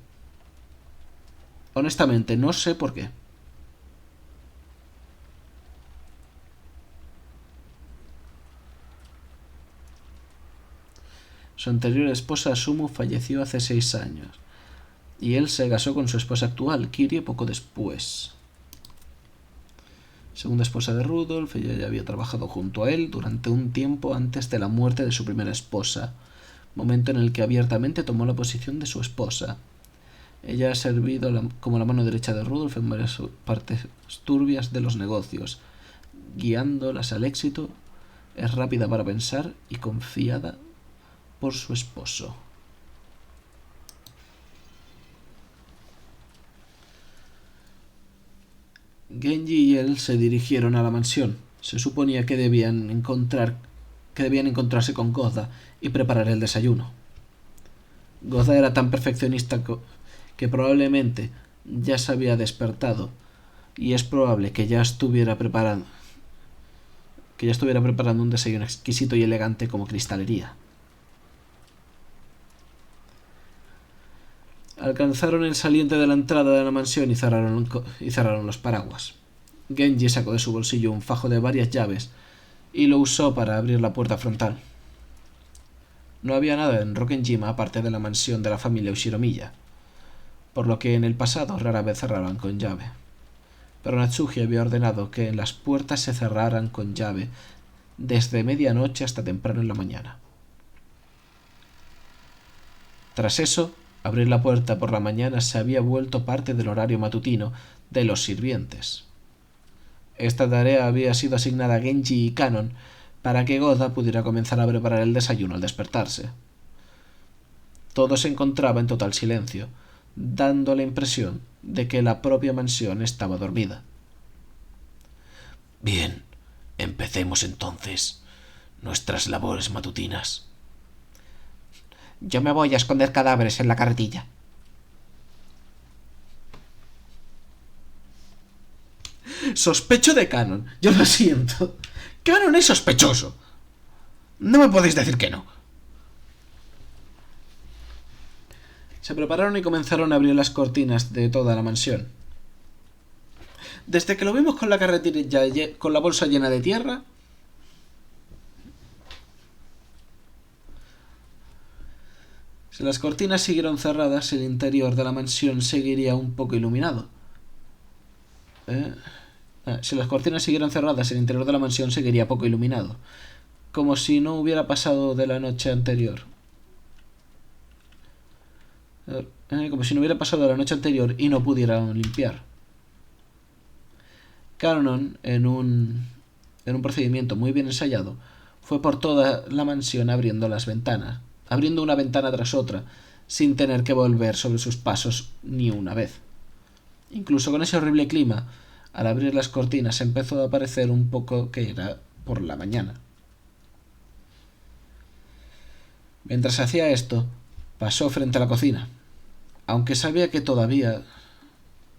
Honestamente, no sé por qué. Su anterior esposa Sumu falleció hace 6 años, y él se casó con su esposa actual, Kirie, poco después. Segunda esposa de Rudolf, ella ya había trabajado junto a él durante un tiempo antes de la muerte de su primera esposa, momento en el que abiertamente tomó la posición de su esposa. Ella ha servido como la mano derecha de Rudolf en varias partes turbias de los negocios, guiándolas al éxito. Es rápida para pensar y confiada por su esposo. Genji y él se dirigieron a la mansión. Se suponía que debían encontrarse con Goda y preparar el desayuno. Goda era tan perfeccionista que probablemente ya se había despertado, y es probable que ya estuviera preparando un desayuno exquisito y elegante como cristalería. Alcanzaron el saliente de la entrada de la mansión y cerraron los paraguas. Genji sacó de su bolsillo un fajo de varias llaves y lo usó para abrir la puerta frontal. No había nada en Rokkenjima aparte de la mansión de la familia Ushiromiya, por lo que en el pasado rara vez cerraban con llave. Pero Natsuki había ordenado que las puertas se cerraran con llave desde medianoche hasta temprano en la mañana. Tras eso, abrir la puerta por la mañana se había vuelto parte del horario matutino de los sirvientes. Esta tarea había sido asignada a Genji y Canon para que Goda pudiera comenzar a preparar el desayuno al despertarse. Todo se encontraba en total silencio, dando la impresión de que la propia mansión estaba dormida. Bien, empecemos entonces nuestras labores matutinas. Yo me voy a esconder cadáveres en la carretilla. Sospecho de Canon. Yo lo siento. Canon es sospechoso. No me podéis decir que no. Se prepararon y comenzaron a abrir las cortinas de toda la mansión. Desde que lo vimos con la carretilla con la bolsa llena de tierra, si las cortinas siguieron cerradas, el interior de la mansión seguiría un poco iluminado. Si las cortinas siguieran cerradas, el interior de la mansión seguiría poco iluminado, como si no hubiera pasado de la noche anterior. Como si no hubiera pasado de la noche anterior y no pudieran limpiar. Cannon, en un procedimiento muy bien ensayado, fue por toda la mansión abriendo una ventana tras otra, sin tener que volver sobre sus pasos ni una vez. Incluso con ese horrible clima, al abrir las cortinas empezó a parecer un poco que era por la mañana. Mientras hacía esto, pasó frente a la cocina. Aunque sabía que todavía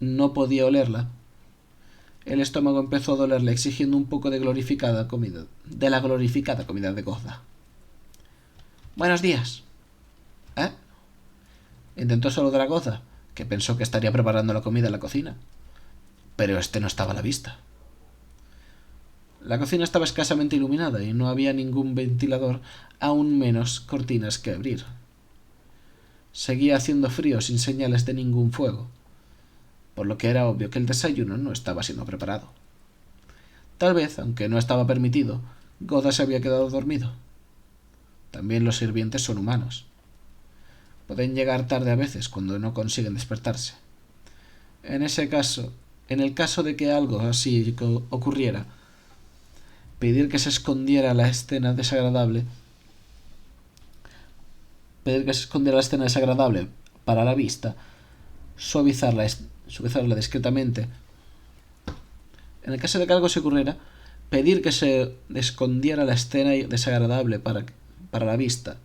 no podía olerla, el estómago empezó a dolerle, exigiendo un poco de la glorificada comida de Goza. «Buenos días». «¿Eh?». Intentó saludar a Goza, que pensó que estaría preparando la comida en la cocina. Pero este no estaba a la vista. La cocina estaba escasamente iluminada y no había ningún ventilador, aún menos cortinas que abrir. Seguía haciendo frío sin señales de ningún fuego, por lo que era obvio que el desayuno no estaba siendo preparado. Tal vez, aunque no estaba permitido, Goza se había quedado dormido. También los sirvientes son humanos. Pueden llegar tarde a veces cuando no consiguen despertarse. En el caso de que algo así ocurriera, pedir que se escondiera la escena desagradable para la vista, suavizarla discretamente. En el caso de que algo se ocurriera, pedir que se escondiera la escena desagradable para la vista,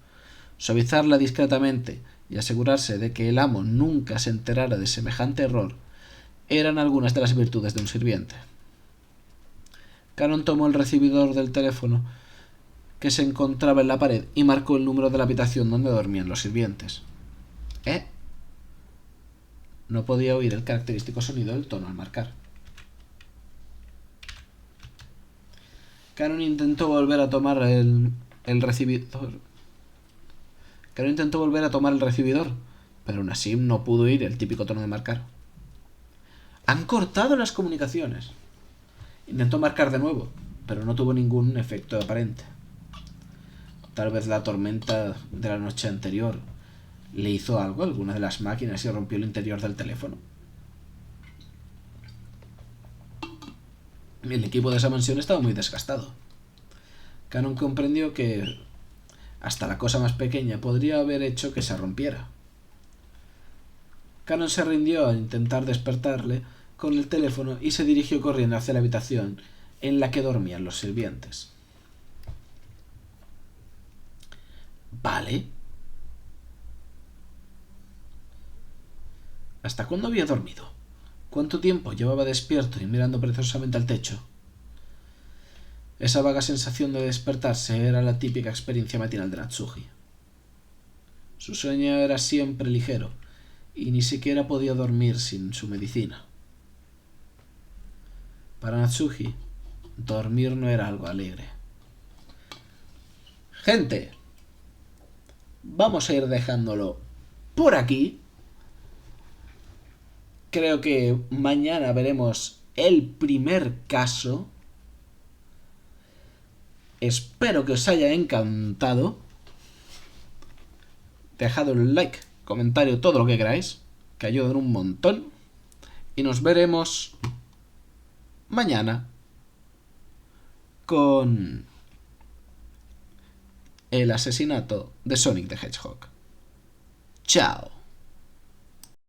suavizarla discretamente y asegurarse de que el amo nunca se enterara de semejante error, eran algunas de las virtudes de un sirviente. Cannon tomó el recibidor del teléfono que se encontraba en la pared y marcó el número de la habitación donde dormían los sirvientes. «¿Eh?». No podía oír el característico sonido del tono al marcar. Cannon intentó volver a tomar el recibidor, pero aún así no pudo oír el típico tono de marcar. «Han cortado las comunicaciones». Intentó marcar de nuevo, pero no tuvo ningún efecto aparente. Tal vez la tormenta de la noche anterior le hizo algo a alguna de las máquinas y rompió el interior del teléfono. El equipo de esa mansión estaba muy desgastado. Cannon comprendió que hasta la cosa más pequeña podría haber hecho que se rompiera. Cannon se rindió a intentar despertarle con el teléfono y se dirigió corriendo hacia la habitación en la que dormían los sirvientes. «Vale». ¿Hasta cuándo había dormido? ¿Cuánto tiempo llevaba despierto y mirando perezosamente al techo? Esa vaga sensación de despertarse era la típica experiencia matinal de Natsuki. Su sueño era siempre ligero y ni siquiera podía dormir sin su medicina. Para Natsuki, dormir no era algo alegre. Gente, vamos a ir dejándolo por aquí. Creo que mañana veremos el primer caso. Espero que os haya encantado. Dejad un like, comentario, todo lo que queráis, que ayudan un montón. Y nos veremos mañana con el asesinato de Sonic the Hedgehog. Chao.